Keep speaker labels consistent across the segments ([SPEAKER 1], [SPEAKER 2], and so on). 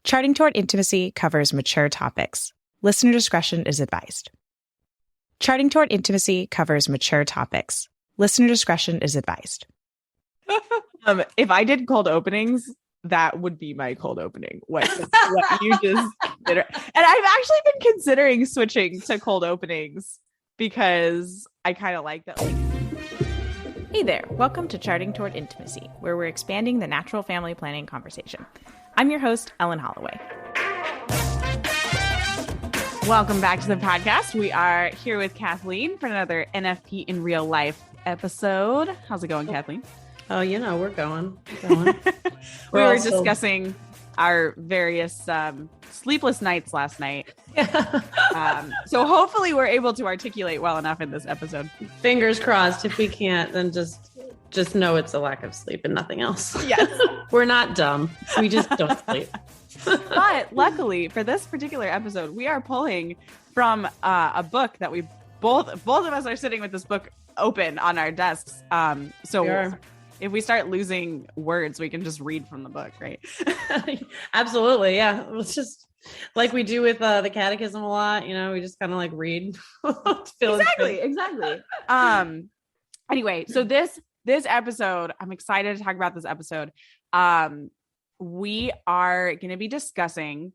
[SPEAKER 1] Charting Toward Intimacy covers mature topics. Listener discretion is advised. Charting Toward Intimacy covers mature topics. Listener discretion is advised.
[SPEAKER 2] If I did cold openings, that would be my cold opening. What you just did. And I've actually been considering switching to cold openings because I kind of like that.
[SPEAKER 1] Hey there, welcome to Charting Toward Intimacy, where we're expanding the natural family planning conversation. I'm your host, Ellen Holloway.
[SPEAKER 2] Welcome back to the podcast. We are here with Kathleen for another NFP in real life episode. How's it going, Kathleen?
[SPEAKER 3] Oh, we're going.
[SPEAKER 2] We were discussing our various sleepless nights last night. So hopefully we're able to articulate well enough in this episode.
[SPEAKER 3] Fingers crossed. If we can't, then just know it's a lack of sleep and nothing else.
[SPEAKER 2] Yes.
[SPEAKER 3] We're not dumb. We just don't sleep.
[SPEAKER 2] But luckily for this particular episode, we are pulling from a book that we both of us are sitting with this book open on our desks. So if we start losing words, we can just read from the book, right?
[SPEAKER 3] Absolutely. Yeah. It's just like we do with the catechism a lot. We just kind of like read.
[SPEAKER 2] Exactly. Anyway, so this episode, I'm excited to talk about this episode. We are going to be discussing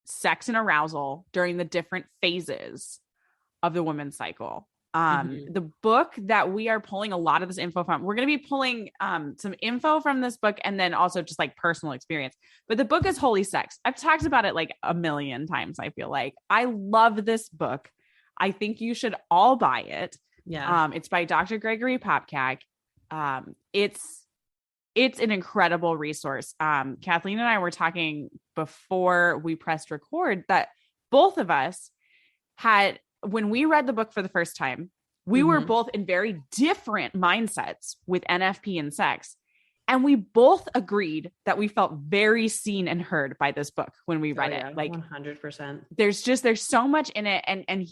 [SPEAKER 2] sex and arousal during the different phases of the women's cycle. The book that we are pulling a lot of this info from, we're going to be pulling some info from this book and then also just like personal experience. But the book is Holy Sex. I've talked about it like a million times. I feel like I love this book. I think you should all buy it.
[SPEAKER 3] Yeah.
[SPEAKER 2] It's by Dr. Gregory Popcak. It's an incredible resource. Kathleen and I were talking before we pressed record that both of us had, when we read the book for the first time, we were both in very different mindsets with NFP and sex. And we both agreed that we felt very seen and heard by this book when we read it. Like
[SPEAKER 3] 100%.
[SPEAKER 2] There's so much in it. And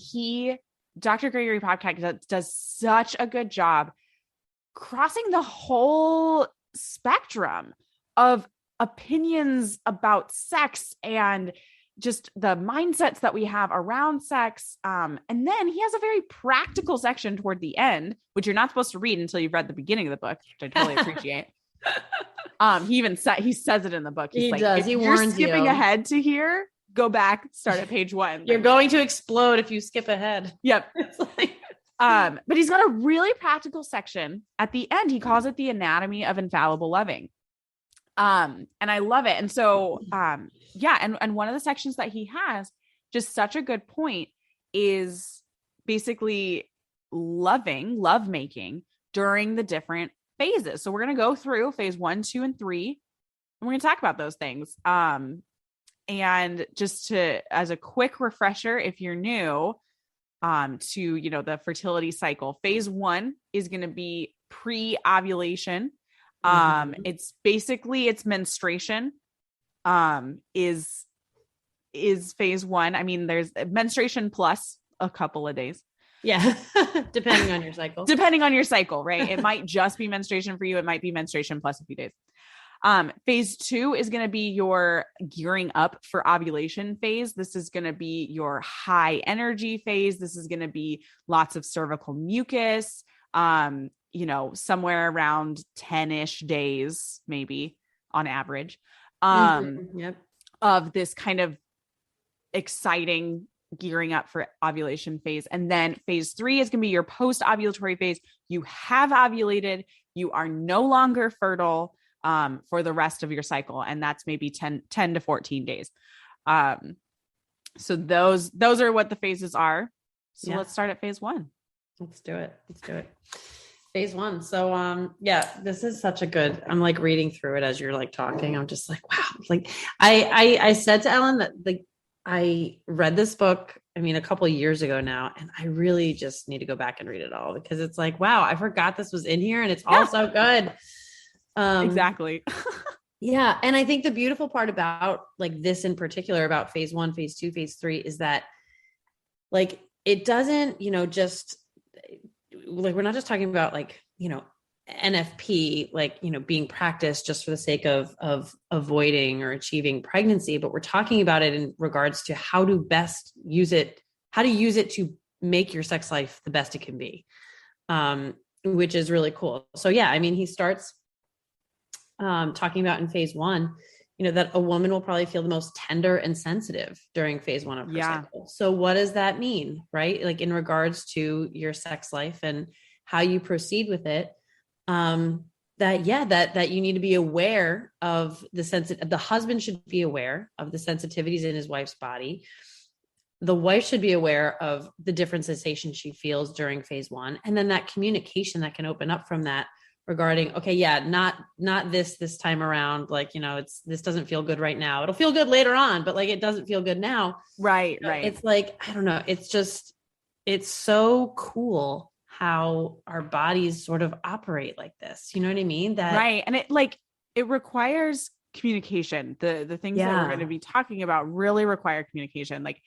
[SPEAKER 2] Dr. Gregory Popcak does such a good job crossing the whole spectrum of opinions about sex and just the mindsets that we have around sex. And then he has a very practical section toward the end, which you're not supposed to read until you've read the beginning of the book, which I totally appreciate. He says it in the book.
[SPEAKER 3] He
[SPEAKER 2] like,
[SPEAKER 3] does.
[SPEAKER 2] If
[SPEAKER 3] he
[SPEAKER 2] you're
[SPEAKER 3] warns
[SPEAKER 2] skipping
[SPEAKER 3] you.
[SPEAKER 2] ahead to here, go back, start at page 1.
[SPEAKER 3] You're going to explode if you skip ahead.
[SPEAKER 2] Yep.
[SPEAKER 3] It's like,
[SPEAKER 2] but he's got a really practical section at the end. He calls it the anatomy of infallible loving. And I love it. And so, and one of the sections that he has, just such a good point, is basically lovemaking during the different phases. So we're going to go through phase 1, 2, and 3, and we're going to talk about those things. And just as a quick refresher, if you're new, to, the fertility cycle, phase 1 is going to be pre-ovulation. It's basically menstruation, is phase 1. I mean, there's menstruation plus a couple of days.
[SPEAKER 3] Yeah. Depending on your cycle,
[SPEAKER 2] right? It might just be menstruation for you. It might be menstruation plus a few days. Phase 2 is going to be your gearing up for ovulation phase. This is going to be your high energy phase. This is going to be lots of cervical mucus, somewhere around 10-ish days, maybe on average, of this kind of exciting gearing up for ovulation phase. And then phase 3 is going to be your post-ovulatory phase. You have ovulated. You are no longer fertile for the rest of your cycle. And that's maybe 10 to 14 days. So those are what the phases are. So let's start at phase 1.
[SPEAKER 3] Let's do it. Phase 1. So, this is such a good, I'm like reading through it as you're like talking. I'm just like, wow. Like I said to Ellen that I read this book, a couple of years ago now, and I really just need to go back and read it all because it's like, wow, I forgot this was in here and it's all so good.
[SPEAKER 2] Exactly.
[SPEAKER 3] Yeah. And I think the beautiful part about like this in particular about phase 1, phase 2, phase 3 is that like, it doesn't, just like, we're not just talking about like, NFP, like, being practiced just for the sake of avoiding or achieving pregnancy, but we're talking about it in regards to how to best use it, how to use it to make your sex life the best it can be, which is really cool. So yeah, I mean, he starts talking about in phase one, that a woman will probably feel the most tender and sensitive during phase one of her cycle. So what does that mean, right? Like in regards to your sex life and how you proceed with it, that you need to be aware of the husband should be aware of the sensitivities in his wife's body. The wife should be aware of the different sensations she feels during phase one. And then that communication that can open up from that regarding, okay, yeah, not this time around. Like, this doesn't feel good right now. It'll feel good later on, but like, it doesn't feel good now.
[SPEAKER 2] Right.
[SPEAKER 3] It's like, I don't know. It's so cool how our bodies sort of operate like this. You know what I mean?
[SPEAKER 2] Right. And it requires communication. The things that we're going to be talking about really require communication. Like,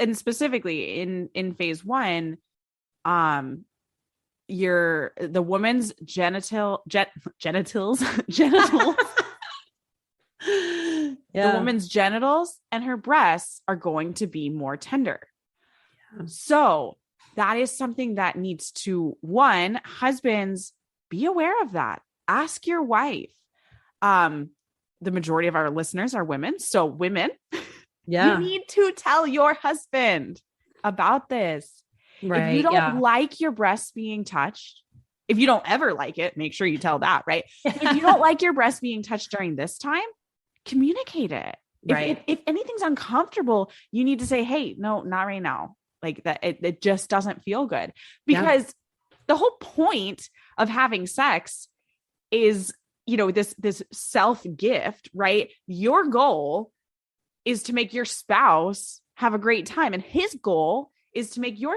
[SPEAKER 2] and specifically in phase one, the woman's genitals, the woman's genitals and her breasts are going to be more tender. Yeah. So that is something that needs to, husbands, be aware of that. Ask your wife. The majority of our listeners are women. So women, you need to tell your husband about this. Right. If you don't like your breasts being touched, if you don't ever like it, make sure you tell that, right? If you don't like your breasts being touched during this time, communicate it. Right. If anything's uncomfortable, you need to say, hey, no, not right now. Like that, it just doesn't feel good, because the whole point of having sex is, this self gift, right? Your goal is to make your spouse have a great time. And his goal is to make you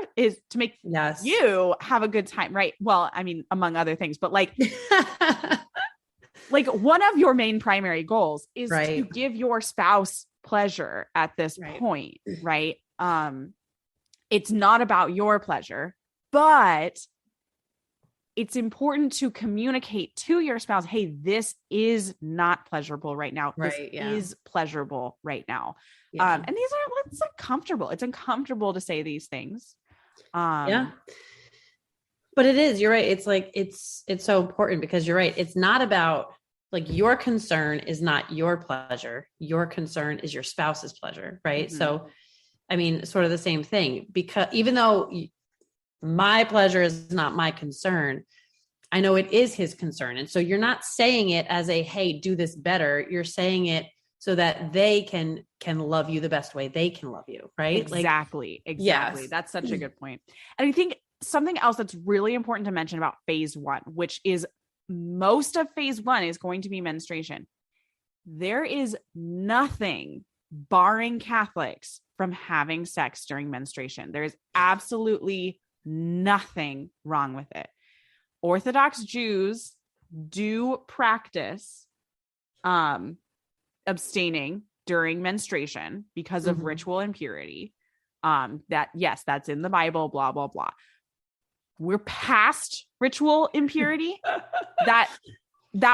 [SPEAKER 2] have a good time. Right. Well, I mean, among other things, but like, like one of your main primary goals is to give your spouse pleasure at this point. Right. It's not about your pleasure, but it's important to communicate to your spouse, hey, this is not pleasurable right now. This is pleasurable right now. And it's uncomfortable. It's uncomfortable to say these things.
[SPEAKER 3] But it is, you're right. It's like, it's so important, because you're right. It's not about, like, your concern is not your pleasure. Your concern is your spouse's pleasure. Right. Mm-hmm. So, I mean, sort of the same thing, because even though my pleasure is not my concern, I know it is his concern. And so you're not saying it as a, hey, do this better. You're saying it so that they can love you the best way they can love you. Right.
[SPEAKER 2] Exactly. Yes. That's such a good point. And I think something else that's really important to mention about phase one, which is most of phase one is going to be menstruation. There is nothing barring Catholics from having sex during menstruation. There is absolutely nothing wrong with it. Orthodox Jews do practice abstaining during menstruation because of ritual impurity. That's in the Bible, blah, blah, blah. We're past ritual impurity. That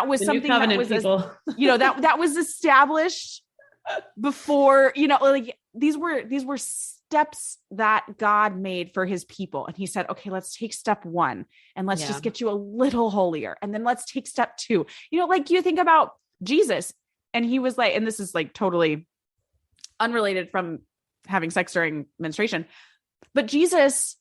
[SPEAKER 2] was the something that was, that was established before, like these were steps that God made for his people. And he said, okay, let's take step one and let's just get you a little holier. And then let's take step two. Like you think about Jesus, and he was like, and this is like totally unrelated from having sex during menstruation, but Jesus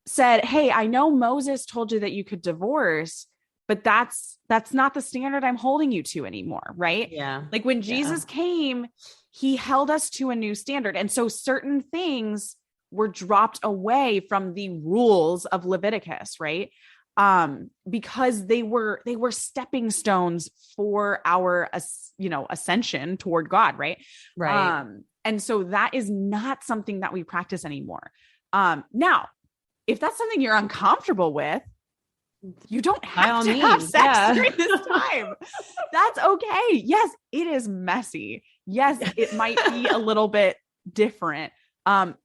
[SPEAKER 2] said, hey, I know Moses told you that you could divorce, but that's not the standard I'm holding you to anymore. Right. Yeah. Like when Jesus came, he held us to a new standard. And so certain things were dropped away from the rules of Leviticus. Right. Because they were stepping stones for our, ascension toward God. Right. Right. And so that is not something that we practice anymore. Now, if that's something you're uncomfortable with, you don't have to have sex during this time. That's okay. Yes, it is messy. Yes, it might be a little bit different.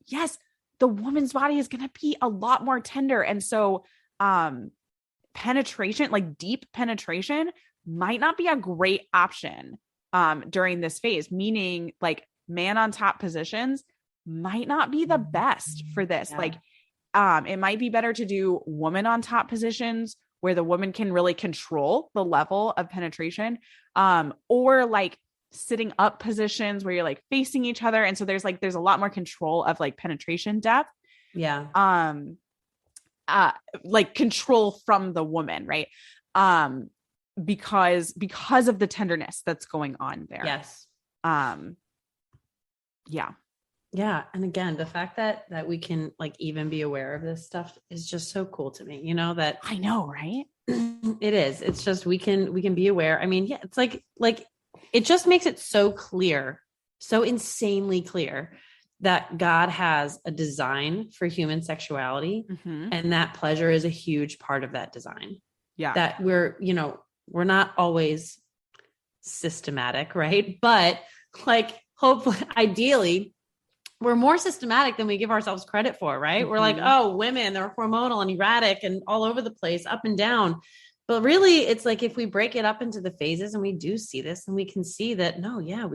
[SPEAKER 2] Yes, the woman's body is going to be a lot more tender. And so, penetration, like deep penetration, might not be a great option during this phase, meaning like man on top positions might not be the best for this.
[SPEAKER 3] Yeah.
[SPEAKER 2] Like it might be better to do woman on top positions where the woman can really control the level of penetration, or like sitting up positions where you're like facing each other. And so there's a lot more control of like penetration depth.
[SPEAKER 3] Yeah.
[SPEAKER 2] Like control from the woman, right? Because of the tenderness that's going on there.
[SPEAKER 3] Yes.
[SPEAKER 2] Yeah.
[SPEAKER 3] Yeah. And again, the fact that we can like even be aware of this stuff is just so cool to me, you know, that
[SPEAKER 2] I know, right?
[SPEAKER 3] it is. It's just, we can be aware. I mean, yeah, it's like it just makes it so clear, so insanely clear that God has a design for human sexuality, and that pleasure is a huge part of that design.
[SPEAKER 2] Yeah.
[SPEAKER 3] That we're not always systematic, right? But like, hopefully, ideally, we're more systematic than we give ourselves credit for, right? We're like, oh, women, they're hormonal and erratic and all over the place, up and down. But really, it's like, if we break it up into the phases and we do see this, and we can see that, no, yeah,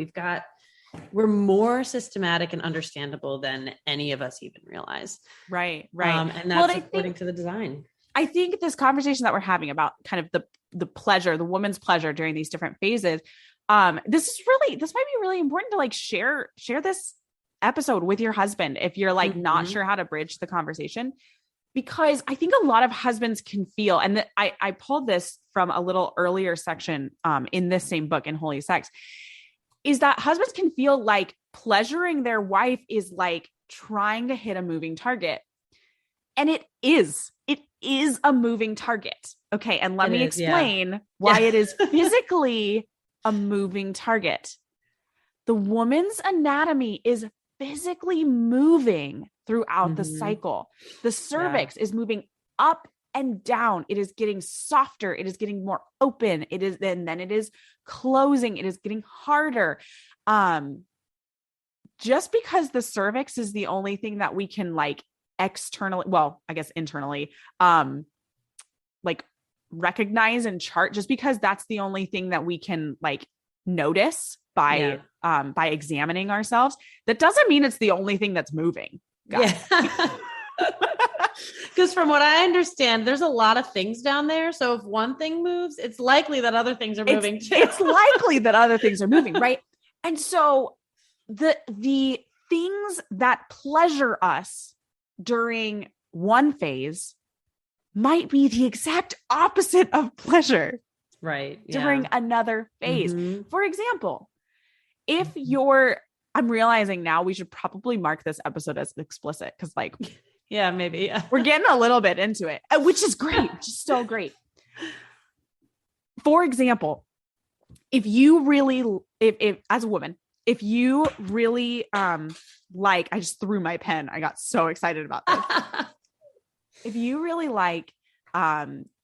[SPEAKER 3] we're more systematic and understandable than any of us even realize.
[SPEAKER 2] Right.
[SPEAKER 3] And that's according to the design.
[SPEAKER 2] I think this conversation that we're having about kind of the pleasure, the woman's pleasure during these different phases, this might be really important to like share this episode with your husband if you're like not sure how to bridge the conversation, because I think a lot of husbands can feel, and I pulled this from a little earlier section in this same book in Holy Sex, is that husbands can feel like pleasuring their wife is like trying to hit a moving target. And it is a moving target. Okay. And let me explain why it is physically a moving target. The woman's anatomy is physically moving throughout the cycle. The cervix is moving up and down. It is getting softer. It is getting more open. And then it is closing. It is getting harder. Just because the cervix is the only thing that we can like externally, well, I guess internally, like recognize and chart, just because that's the only thing that we can like notice by examining ourselves, that doesn't mean it's the only thing that's moving.
[SPEAKER 3] Yeah. Because from what I understand, there's a lot of things down there. So if one thing moves, it's likely that other things are moving too.
[SPEAKER 2] It's likely that other things are moving, right? And so the things that pleasure us during one phase might be the exact opposite of pleasure during another phase. For example, if I'm realizing now we should probably mark this episode as explicit, because like,
[SPEAKER 3] yeah, maybe. Yeah.
[SPEAKER 2] We're getting a little bit into it, which is great, which is so great. For example, if as a woman, if you really, like, I just threw my pen. I got so excited about this. If you really like,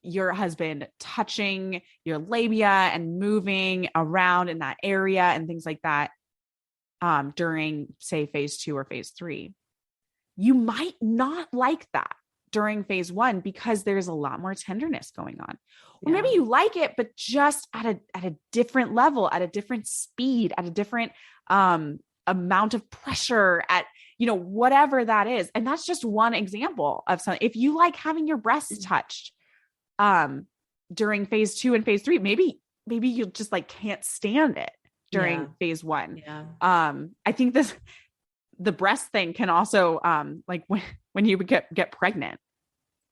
[SPEAKER 2] your husband touching your labia and moving around in that area and things like that, during say phase 2 or phase 3, you might not like that during phase 1 because there's a lot more tenderness going on. Or maybe you like it, but just at a different level, at a different speed, at a different amount of pressure, at, whatever that is. And that's just one example of something. If you like having your breasts touched during phase 2 and phase 3, maybe you just like can't stand it during phase 1. I think the breast thing can also, like when you get pregnant,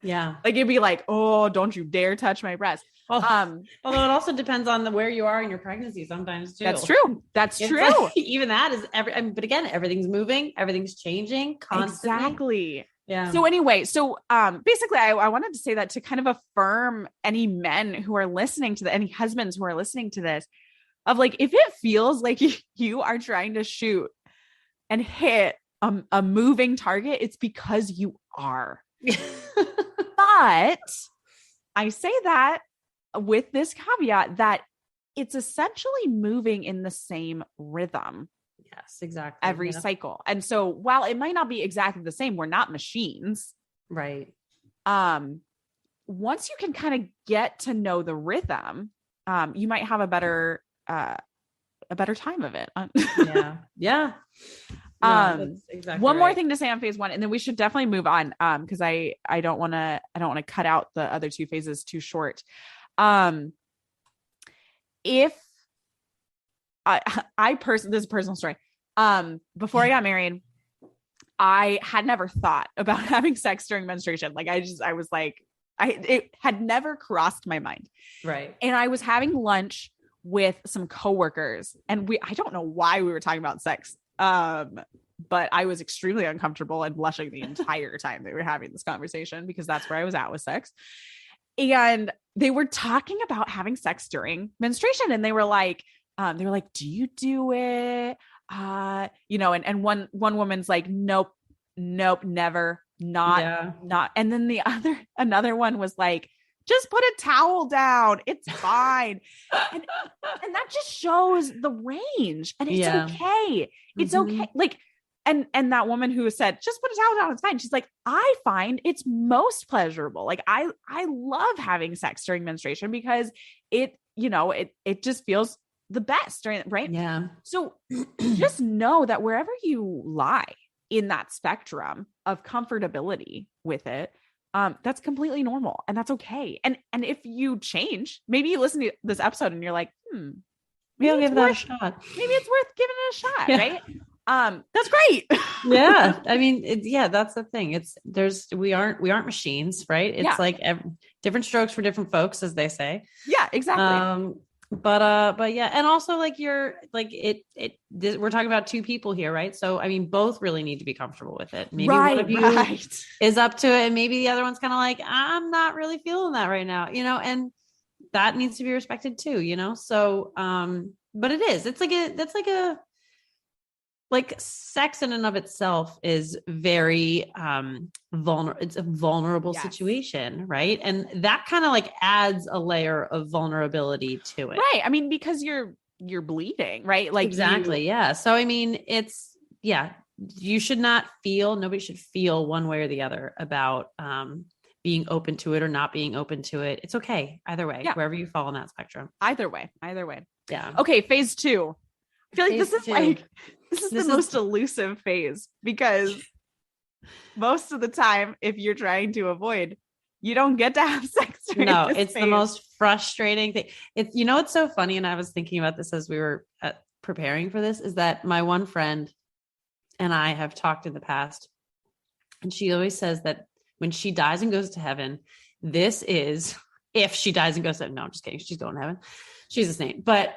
[SPEAKER 2] like it'd be like, oh, don't you dare touch my breast.
[SPEAKER 3] Although it also depends on where you are in your pregnancy sometimes too.
[SPEAKER 2] That's true.
[SPEAKER 3] Like, even that is but again, everything's moving, everything's changing constantly.
[SPEAKER 2] Exactly.
[SPEAKER 3] Yeah.
[SPEAKER 2] So anyway, basically I wanted to say that to kind of affirm any men who are listening to any husbands who are listening to this, of like, if it feels like you are trying to shoot and hit a moving target, it's because you are. But I say that with this caveat that it's essentially moving in the same rhythm.
[SPEAKER 3] Yes, exactly.
[SPEAKER 2] Every cycle. And so while it might not be exactly the same, we're not machines.
[SPEAKER 3] Right.
[SPEAKER 2] once you can kind of get to know the rhythm, you might have a better time of it.
[SPEAKER 3] Yeah. Yeah. No, that's exactly
[SPEAKER 2] one more
[SPEAKER 3] right.
[SPEAKER 2] thing to say on phase 1, and then we should definitely move on. Cause I don't want to cut out the other 2 phases too short. If I personally, this is a personal story. Before I got married, I had never thought about having sex during menstruation. Like I was like, it had never crossed my mind.
[SPEAKER 3] Right.
[SPEAKER 2] And I was having lunch with some coworkers, and I don't know why we were talking about sex. But I was extremely uncomfortable and blushing the entire time they were having this conversation, because that's where I was at with sex. And they were talking about having sex during menstruation, and they were like, do you do it? And one woman's like, nope, never, not. And then another one was like, just put a towel down. It's fine. and that just shows the range, and it's okay. It's okay. Like, and that woman who said, just put a towel down, it's fine. She's like, I find it's most pleasurable. Like I love having sex during menstruation because it just feels the best during, right?
[SPEAKER 3] Yeah.
[SPEAKER 2] So just know that wherever you lie in that spectrum of comfortability with it, that's completely normal, and that's okay. And if you change, maybe you listen to this episode and you're like,
[SPEAKER 3] maybe I'll give that a shot.
[SPEAKER 2] Maybe it's worth giving it a shot. Right. That's great.
[SPEAKER 3] Yeah. I mean, that's the thing. We aren't machines, right? It's like different strokes for different folks, as they say.
[SPEAKER 2] Yeah, exactly.
[SPEAKER 3] But yeah. And also like we're talking about 2 people here, right? So, I mean, both really need to be comfortable with it. Maybe one of you is up to it, and maybe the other one's kind of like, I'm not really feeling that right now, and that needs to be respected too, so, but like sex in and of itself is very vulnerable. It's a vulnerable situation, right? And that kind of like adds a layer of vulnerability to it.
[SPEAKER 2] Right. I mean, because you're bleeding, right? Like
[SPEAKER 3] exactly. Yeah. So, I mean, nobody should feel one way or the other about being open to it or not being open to it. It's okay. Either way, wherever you fall on that spectrum.
[SPEAKER 2] Either way.
[SPEAKER 3] Yeah.
[SPEAKER 2] Okay. Phase 2. I feel like this is the most elusive phase, because most of the time, if you're trying to avoid, you don't get to have sex.
[SPEAKER 3] No, it's the most frustrating thing. It's so funny. And I was thinking about this as we were preparing for this, is that my one friend and I have talked in the past, and she always says that when she dies and goes to heaven, if she dies and goes to heaven, no, I'm just kidding. She's going to heaven. She's a saint. But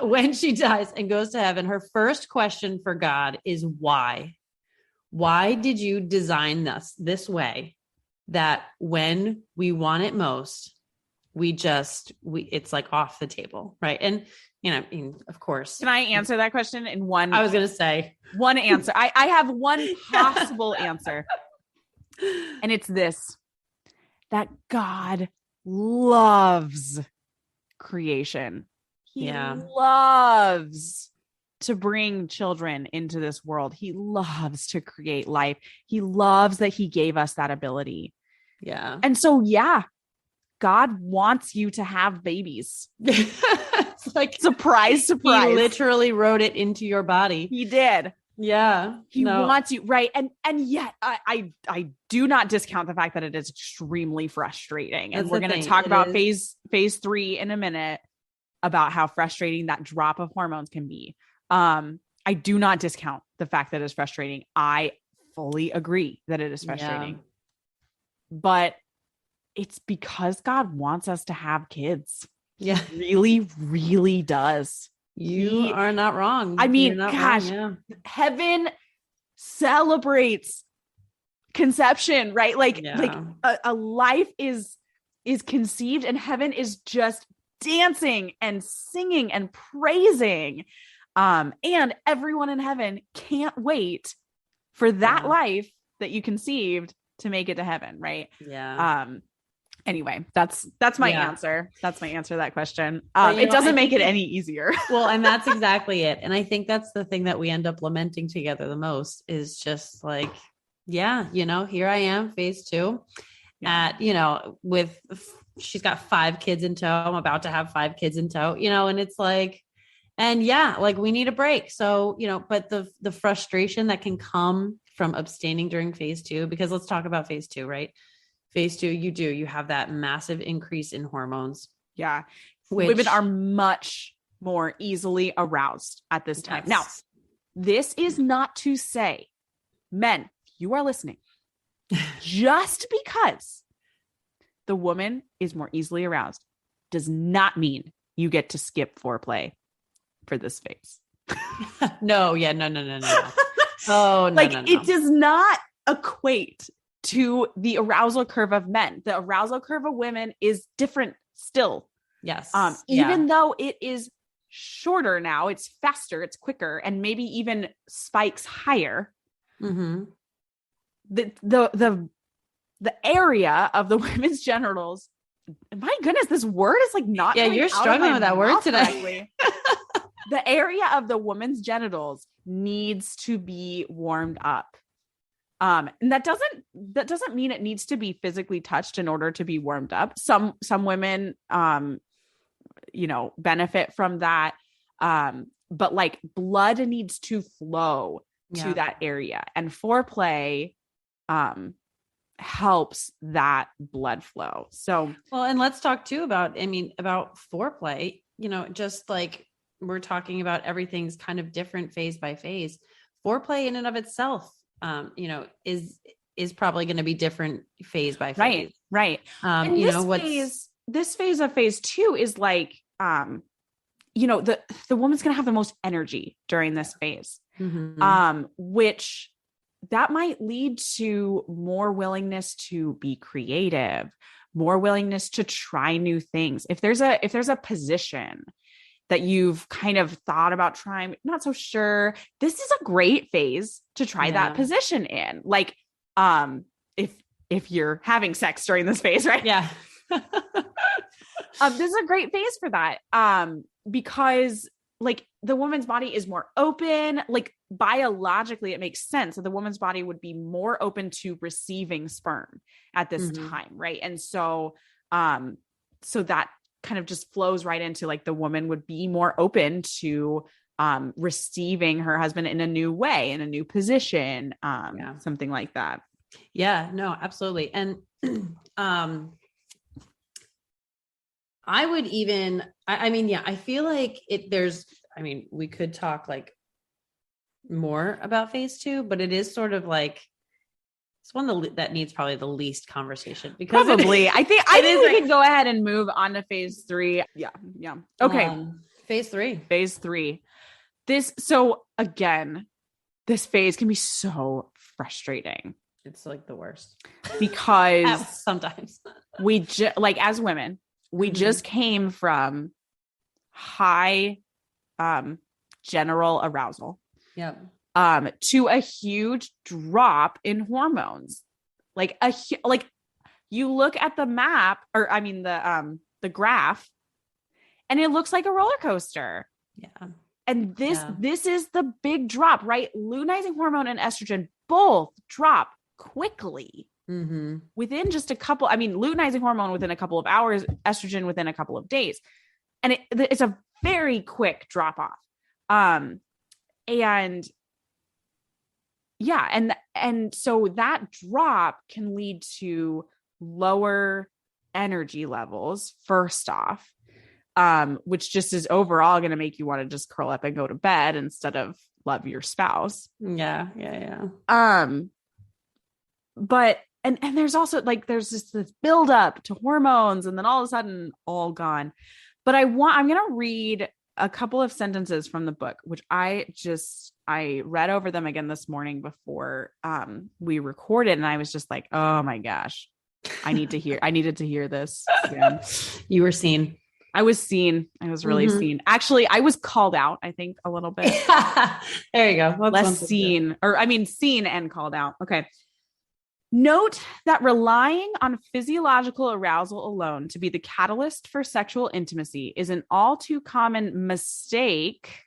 [SPEAKER 3] when she dies and goes to heaven, her first question for God is why? Why did you design us this way that when we want it most, it's like off the table, right? And, of course.
[SPEAKER 2] Can I answer that question in one?
[SPEAKER 3] I was going to say
[SPEAKER 2] one answer. I have one possible answer. And it's this, that God loves creation. He loves to bring children into this world. He loves to create life. He loves that he gave us that ability.
[SPEAKER 3] Yeah.
[SPEAKER 2] And so, God wants you to have babies.
[SPEAKER 3] It's like
[SPEAKER 2] surprise.
[SPEAKER 3] He literally wrote it into your body.
[SPEAKER 2] He did.
[SPEAKER 3] Yeah.
[SPEAKER 2] He wants you, right? And yet I do not discount the fact that it is extremely frustrating. And we're going to talk about phase 3 in a minute, about how frustrating that drop of hormones can be. I do not discount the fact that it's frustrating. I fully agree that it is frustrating. But it's because God wants us to have kids.
[SPEAKER 3] Yeah.
[SPEAKER 2] He really, really does.
[SPEAKER 3] You are not wrong.
[SPEAKER 2] I mean, gosh, heaven celebrates conception, right? Like a life is conceived, and heaven is just dancing and singing and praising. And everyone in heaven can't wait for that life that you conceived to make it to heaven, right?
[SPEAKER 3] Yeah.
[SPEAKER 2] Anyway, that's my answer. That's my answer to that question. It doesn't make it any easier.
[SPEAKER 3] Well, and that's exactly it. And I think that's the thing that we end up lamenting together the most, is just like, here I am, phase 2. she's got 5 kids in tow. I'm about to have 5 kids in tow, and it's like, and yeah, like we need a break. So, but the frustration that can come from abstaining during phase 2, because let's talk about phase 2, right? Phase 2, you have that massive increase in hormones.
[SPEAKER 2] Yeah. Women are much more easily aroused at this time. Now, this is not to say, men, you are listening, just because the woman is more easily aroused does not mean you get to skip foreplay for this phase.
[SPEAKER 3] No. Oh, no,
[SPEAKER 2] like it does not equate to the arousal curve of men. The arousal curve of women is different still.
[SPEAKER 3] Yes.
[SPEAKER 2] Even though it is shorter now, it's faster, it's quicker, and maybe even spikes higher.
[SPEAKER 3] Mm-hmm.
[SPEAKER 2] The area of the women's genitals, my goodness, this word is like not.
[SPEAKER 3] Yeah, you're struggling with that word today.
[SPEAKER 2] The area of the woman's genitals needs to be warmed up. And that doesn't mean it needs to be physically touched in order to be warmed up. Some women, benefit from that. But like blood needs to flow to that area, and foreplay, helps that blood flow. So,
[SPEAKER 3] well, and let's talk too about foreplay, just like we're talking about, everything's kind of different phase by phase. Foreplay in and of itself, is probably going to be different phase by phase.
[SPEAKER 2] Right. This phase of phase 2 is like, the woman's going to have the most energy during this phase, which that might lead to more willingness to be creative, more willingness to try new things. If there's a position that you've kind of thought about trying, not so sure, this is a great phase to try that position in. Like, if you're having sex during this phase, right?
[SPEAKER 3] Yeah.
[SPEAKER 2] This is a great phase for that. Because like the woman's body is more open, like biologically, it makes sense that the woman's body would be more open to receiving sperm at this time. Right. And so that kind of just flows right into like the woman would be more open to receiving her husband in a new way, in a new position, something like that.
[SPEAKER 3] Yeah, no, absolutely. And I would even, I feel like we could talk like more about phase 2, but it is sort of like, it's one that needs probably the least conversation, because
[SPEAKER 2] I think we could go ahead and move on to phase 3. Yeah. Okay.
[SPEAKER 3] Phase 3.
[SPEAKER 2] So again, this phase can be so frustrating.
[SPEAKER 3] It's like the worst,
[SPEAKER 2] because
[SPEAKER 3] sometimes
[SPEAKER 2] we as women, we just came from high, general arousal.
[SPEAKER 3] Yeah.
[SPEAKER 2] To a huge drop in hormones. Like you look at the map, or the graph, and it looks like a roller coaster.
[SPEAKER 3] Yeah.
[SPEAKER 2] And this is the big drop, right? Luteinizing hormone and estrogen both drop quickly within just a couple. Luteinizing hormone within a couple of hours, estrogen within a couple of days. And it's a very quick drop off. And so that drop can lead to lower energy levels, first off, which just is overall going to make you want to just curl up and go to bed instead of love your spouse.
[SPEAKER 3] Yeah.
[SPEAKER 2] But, and there's also like, there's just this buildup to hormones, and then all of a sudden all gone. But I'm going to read a couple of sentences from the book, which I read over them again this morning before we recorded. And I was just like, oh my gosh, I needed to hear this again.
[SPEAKER 3] You were seen.
[SPEAKER 2] I was seen. I was really seen. Actually, I was called out, I think, a little bit.
[SPEAKER 3] There you go.
[SPEAKER 2] Less seen, seen and called out. Okay. Note that relying on physiological arousal alone to be the catalyst for sexual intimacy is an all too common mistake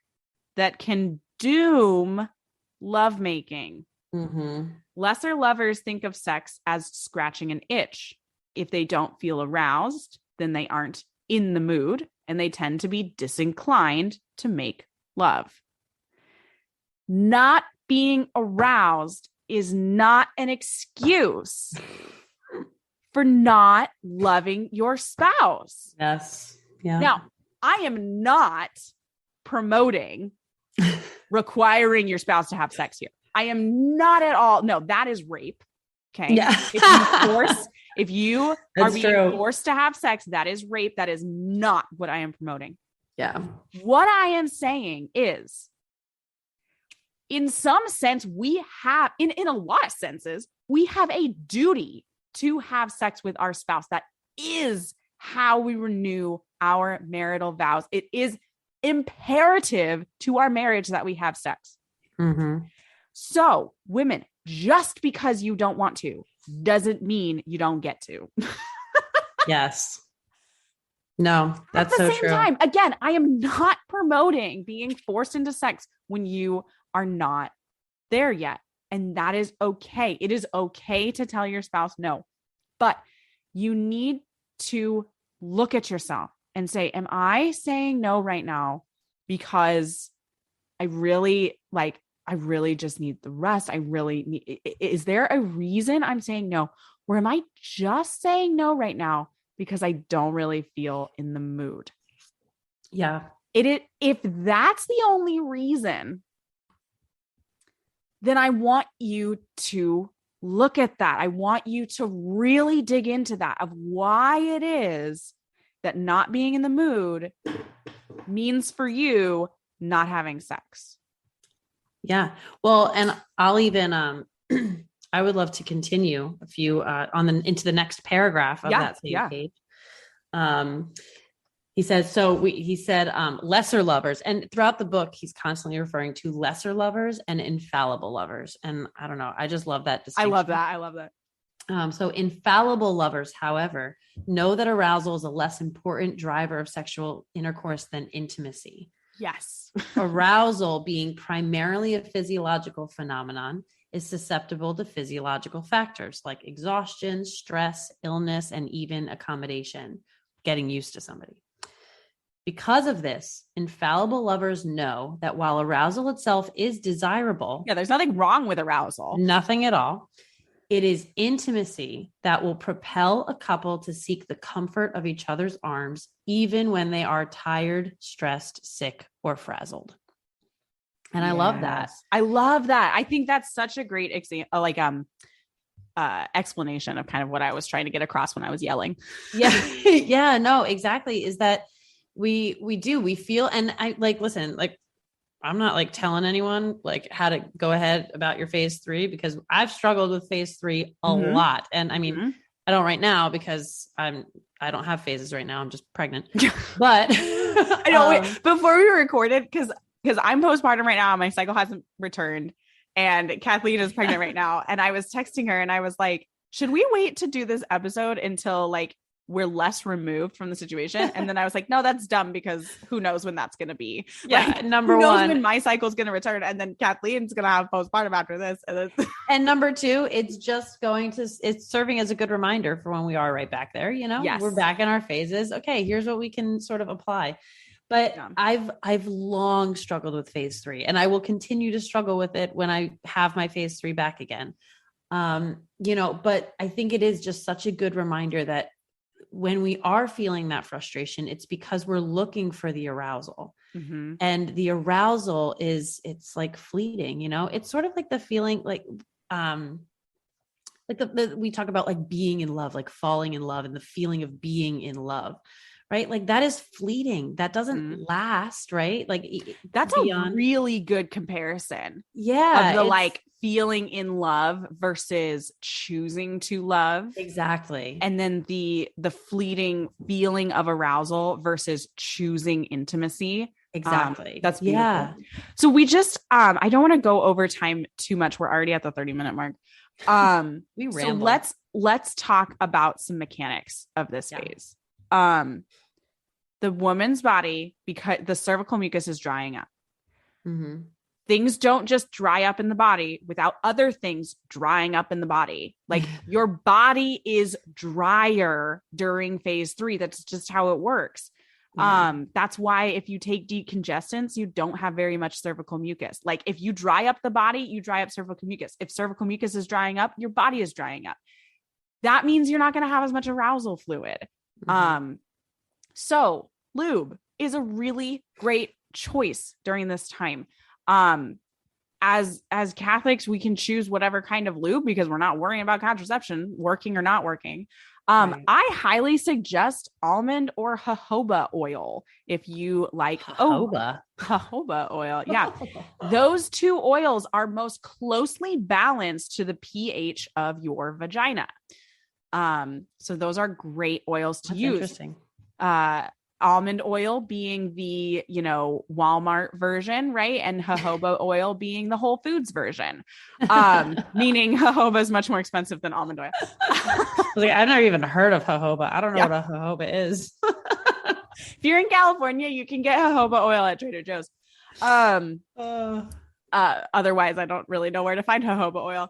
[SPEAKER 2] that can doom lovemaking. Lesser lovers think of sex as scratching an itch, if they don't feel aroused, then they aren't in the mood and they tend to be disinclined to make love. Not being aroused is not an excuse for not loving your spouse.
[SPEAKER 3] Yes. Yeah.
[SPEAKER 2] Now, I am not promoting requiring your spouse to have sex here. I am not at all. No, that is rape. Okay.
[SPEAKER 3] Yeah.
[SPEAKER 2] If you are being forced to have sex, that is rape. That is not what I am promoting.
[SPEAKER 3] Yeah.
[SPEAKER 2] What I am saying is, in some sense, we have, in a lot of senses, we have a duty to have sex with our spouse. That is how we renew our marital vows. It is imperative to our marriage that we have sex.
[SPEAKER 3] Mm-hmm.
[SPEAKER 2] So, women, just because you don't want to doesn't mean you don't get to.
[SPEAKER 3] Yes. No, that's so true. At the same
[SPEAKER 2] time, again, I am not promoting being forced into sex when you are not there yet. And that is okay. It is okay to tell your spouse no, but you need to look at yourself and say, am I saying no right now because I really just need the rest? Is there a reason I'm saying no? Or am I just saying no right now because I don't really feel in the mood?
[SPEAKER 3] Yeah.
[SPEAKER 2] If that's the only reason, then I want you to look at that. I want you to really dig into that of why it is that not being in the mood means for you not having sex.
[SPEAKER 3] Yeah. Well, and I'll even, I would love to continue a few, into the next paragraph of that same page. He says, lesser lovers. And throughout the book, he's constantly referring to lesser lovers and infallible lovers. And I don't know, I just love that distinction.
[SPEAKER 2] I love that.
[SPEAKER 3] So infallible lovers, however, know that arousal is a less important driver of sexual intercourse than intimacy.
[SPEAKER 2] Yes.
[SPEAKER 3] Arousal, being primarily a physiological phenomenon, is susceptible to physiological factors like exhaustion, stress, illness, and even accommodation, getting used to somebody. Because of this, infallible lovers know that while arousal itself is desirable,
[SPEAKER 2] there's nothing wrong with arousal.
[SPEAKER 3] Nothing at all. It is intimacy that will propel a couple to seek the comfort of each other's arms, even when they are tired, stressed, sick, or frazzled. And I love that.
[SPEAKER 2] I love that. I think that's such a great example, explanation of kind of what I was trying to get across when I was yelling.
[SPEAKER 3] Yeah. Yeah, no, exactly. Is that we feel, and I listen, I'm not telling anyone how to go ahead about your phase 3, because I've struggled with phase 3 a lot. And I mean, I don't right now because I don't have phases right now. I'm just pregnant, but
[SPEAKER 2] I know before we recorded, because I'm postpartum right now. My cycle hasn't returned and Kathleen is pregnant right now. And I was texting her and I was like, should we wait to do this episode until we're less removed from the situation? And then I was like, no, that's dumb, because who knows when that's going to to be.
[SPEAKER 3] Yeah. Number
[SPEAKER 2] who knows
[SPEAKER 3] one,
[SPEAKER 2] when my cycle is going to return. And then Kathleen's going to have postpartum after this.
[SPEAKER 3] And number 2, it's serving as a good reminder for when we are right back there.
[SPEAKER 2] Yes.
[SPEAKER 3] We're back in our phases. Okay. Here's what we can sort of apply. But I've long struggled with phase 3, and I will continue to struggle with it when I have my phase 3 back again. But I think it is just such a good reminder that when we are feeling that frustration, it's because we're looking for the arousal.
[SPEAKER 2] Mm-hmm.
[SPEAKER 3] And the arousal it's fleeting, it's sort of like the feeling we talk about being in love, falling in love, and the feeling of being in love, right? That is fleeting. That doesn't last, right?
[SPEAKER 2] That's a really good comparison.
[SPEAKER 3] Yeah.
[SPEAKER 2] Of the feeling in love versus choosing to love.
[SPEAKER 3] Exactly.
[SPEAKER 2] And then the fleeting feeling of arousal versus choosing intimacy.
[SPEAKER 3] Exactly.
[SPEAKER 2] That's beautiful.
[SPEAKER 3] Yeah.
[SPEAKER 2] So we just, I don't want to go over time too much. We're already at the 30-minute mark.
[SPEAKER 3] We
[SPEAKER 2] So
[SPEAKER 3] ramble.
[SPEAKER 2] let's talk about some mechanics of this phase. The woman's body, because the cervical mucus is drying up.
[SPEAKER 3] Mm-hmm.
[SPEAKER 2] things don't just dry up in the body without other things drying up in the body. Like your body is drier during phase 3. That's just how it works. That's why if you take decongestants, you don't have very much cervical mucus. Like if you dry up the body, you dry up cervical mucus. If cervical mucus is drying up, your body is drying up. That means you're not going to have as much arousal fluid. So lube is a really great choice during this time. As Catholics, we can choose whatever kind of lube because we're not worrying about contraception working or not working.
[SPEAKER 3] Right.
[SPEAKER 2] I highly suggest almond or jojoba oil if you like jojoba oil. Yeah. Those two oils are most closely balanced to the pH of your vagina. So those are great oils to use.
[SPEAKER 3] Interesting.
[SPEAKER 2] Almond oil being the, Walmart version, right? And jojoba oil being the Whole Foods version. Meaning jojoba is much more expensive than almond oil.
[SPEAKER 3] I've never even heard of jojoba. I don't know what a jojoba is.
[SPEAKER 2] If you're in California, you can get jojoba oil at Trader Joe's. Otherwise, I don't really know where to find jojoba oil.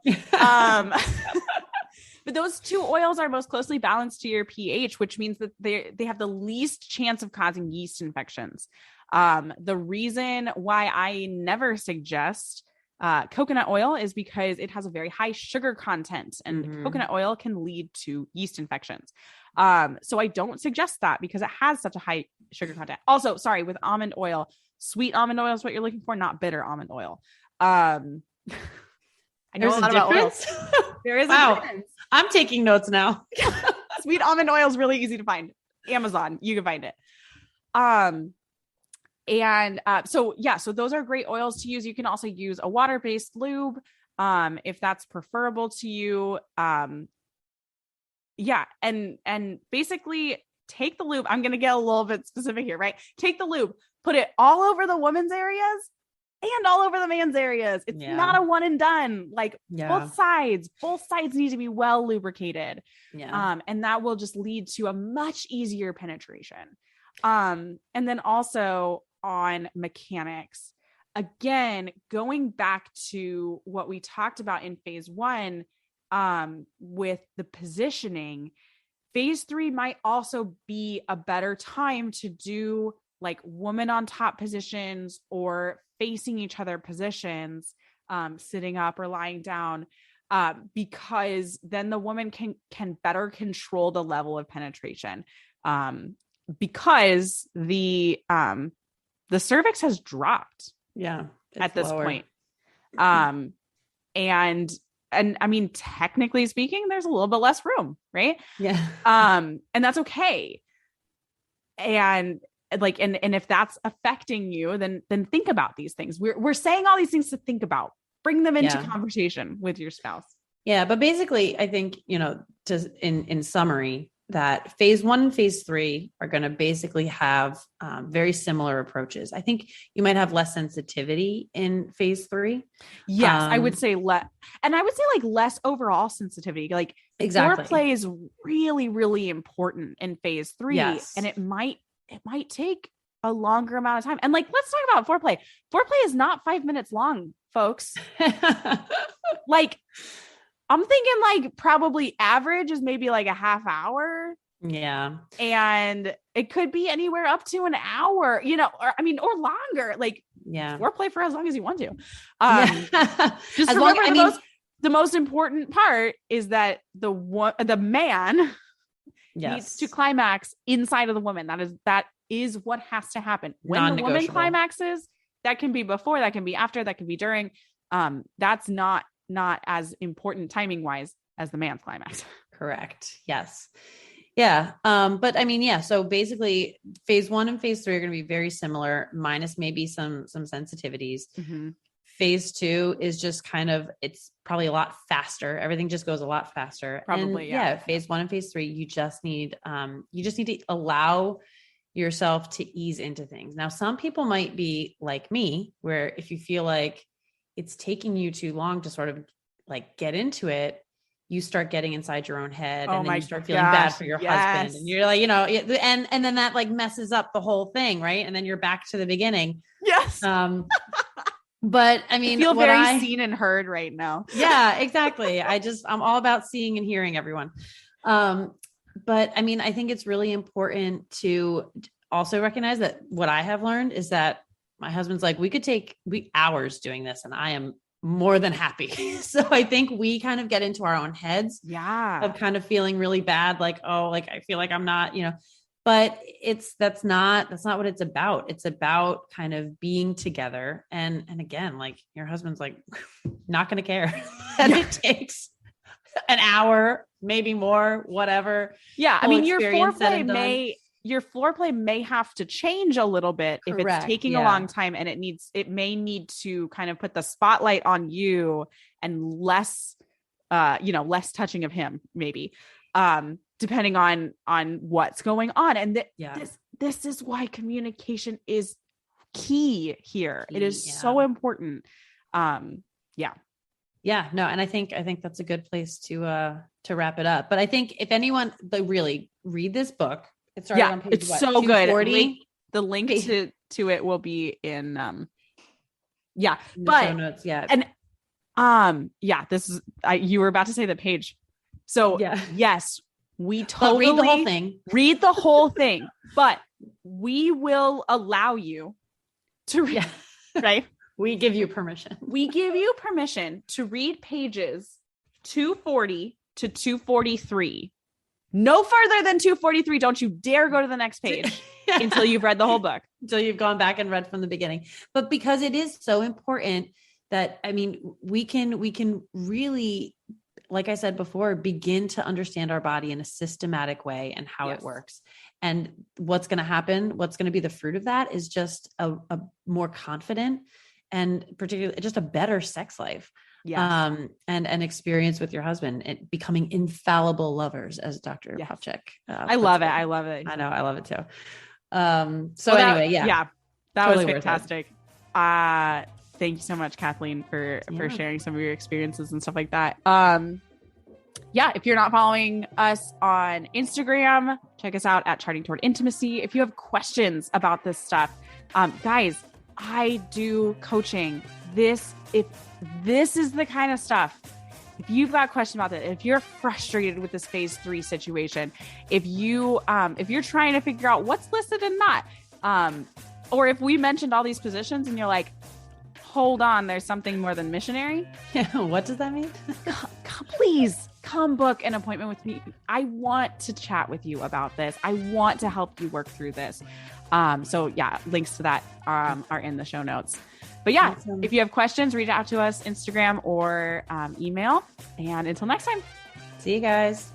[SPEAKER 2] But those two oils are most closely balanced to your pH, which means that they have the least chance of causing yeast infections. The reason why I never suggest coconut oil is because it has a very high sugar content, and coconut oil can lead to yeast infections. So I don't suggest that because it has such a high sugar content. Also, sorry, with almond oil, sweet almond oil is what you're looking for, not bitter almond oil. I know
[SPEAKER 3] There's
[SPEAKER 2] a lot
[SPEAKER 3] a
[SPEAKER 2] about
[SPEAKER 3] difference.
[SPEAKER 2] oils. There is a difference.
[SPEAKER 3] I'm taking notes now.
[SPEAKER 2] Sweet almond oil is really easy to find. Amazon, you can find it. So those are great oils to use. You can also use a water-based lube, if that's preferable to you. And basically take the lube. I'm going to get a little bit specific here, right? Take the lube, put it all over the woman's areas and all over the man's areas. It's not a one and done. Like both sides need to be well lubricated. And that will just lead to a much easier penetration. And then also on mechanics, again, going back to what we talked about in phase 1, with the positioning, phase 3 might also be a better time to do like woman on top positions or facing each other positions, sitting up or lying down, because then the woman can better control the level of penetration, because the cervix has dropped at this point. And I mean, technically speaking, there's a little bit less room, right? And that's okay. And if that's affecting you, then think about these things. We're saying all these things to think about. Bring them into conversation with your spouse.
[SPEAKER 3] Yeah, but basically, I think, in summary, that phase 1 and phase 3 are going to basically have very similar approaches. I think you might have less sensitivity in phase 3.
[SPEAKER 2] Yes, I would say less, and I would say like less overall sensitivity. Like foreplay is really, really important in phase 3, and it might take a longer amount of time. And like, let's talk about foreplay. Foreplay is not 5 minutes long, folks. Like, I'm thinking like probably average is maybe like a half hour.
[SPEAKER 3] Yeah.
[SPEAKER 2] And it could be anywhere up to an hour, or longer. Like, foreplay for as long as you want to. Just as remember the most important part is that the man needs to climax inside of the woman. That is what has to happen. When the woman climaxes, that can be before, that can be after, that can be during. That's not as important timing wise as the man's climax.
[SPEAKER 3] Correct. Yes. Yeah. But I mean, so basically phase 1 and phase 3 are going to be very similar, minus maybe some sensitivities. Phase 2 is just it's probably a lot faster. Everything just goes a lot faster.
[SPEAKER 2] Probably.
[SPEAKER 3] And phase 1 and phase 3, you just need to allow yourself to ease into things. Now, some people might be like me, where if you feel like it's taking you too long to sort of like get into it, you start getting inside your own head, and then you start feeling bad for your husband, and you're like, and then that like messes up the whole thing. Right. And then you're back to the beginning.
[SPEAKER 2] Yes.
[SPEAKER 3] But I mean,
[SPEAKER 2] I feel very seen and heard right now.
[SPEAKER 3] Yeah, exactly. I'm all about seeing and hearing everyone. But I mean, I think it's really important to also recognize that what I have learned is that my husband's like, we could take hours doing this and I am more than happy. So I think we kind of get into our own heads of kind of feeling really bad. Like, oh, like, I feel like I'm not, but that's not what it's about. It's about kind of being together. And again, like your husband's like, not going to care that it takes an hour, maybe more, whatever.
[SPEAKER 2] Yeah. I mean, your foreplay may have to change a little bit. Correct. If it's taking a long time and it may need to kind of put the spotlight on you and less touching of him, maybe, depending on what's going on. And this is why communication is key here. It is so important.
[SPEAKER 3] Yeah, no. And I think that's a good place to wrap it up. But I think if anyone, really read this book, it's on page,
[SPEAKER 2] it's so good. The link to it will be in,
[SPEAKER 3] in the show notes. Yeah.
[SPEAKER 2] And, this is, you were about to say the page. So yes, we totally read the whole thing, but we will allow you to read, right?
[SPEAKER 3] We give you permission.
[SPEAKER 2] We give you permission to read pages 240 to 243. No further than 243. Don't you dare go to the next page until you've read the whole book.
[SPEAKER 3] Until you've gone back and read from the beginning. But because it is so important that, I mean, we can really, like I said before, begin to understand our body in a systematic way and how it works. And what's going to happen, what's going to be the fruit of that is just a more confident and particularly just a better sex life. And an experience with your husband and becoming infallible lovers, as Dr. Popchak.
[SPEAKER 2] I love it. I love it.
[SPEAKER 3] I know. I love it too. That
[SPEAKER 2] was fantastic. Thank you so much, Kathleen, for sharing some of your experiences and stuff like that. If you're not following us on Instagram, check us out at Charting Toward Intimacy. If you have questions about this stuff, guys, I do coaching. If this is the kind of stuff, if you've got a question about that, if you're frustrated with this phase 3 situation, if you're trying to figure out what's listed and not, or if we mentioned all these positions and you're like, hold on, there's something more than missionary.
[SPEAKER 3] What does that mean?
[SPEAKER 2] Please come book an appointment with me. I want to chat with you about this. I want to help you work through this. Links to that are in the show notes. But awesome. If you have questions, reach out to us, Instagram or email. And until next time.
[SPEAKER 3] See you guys.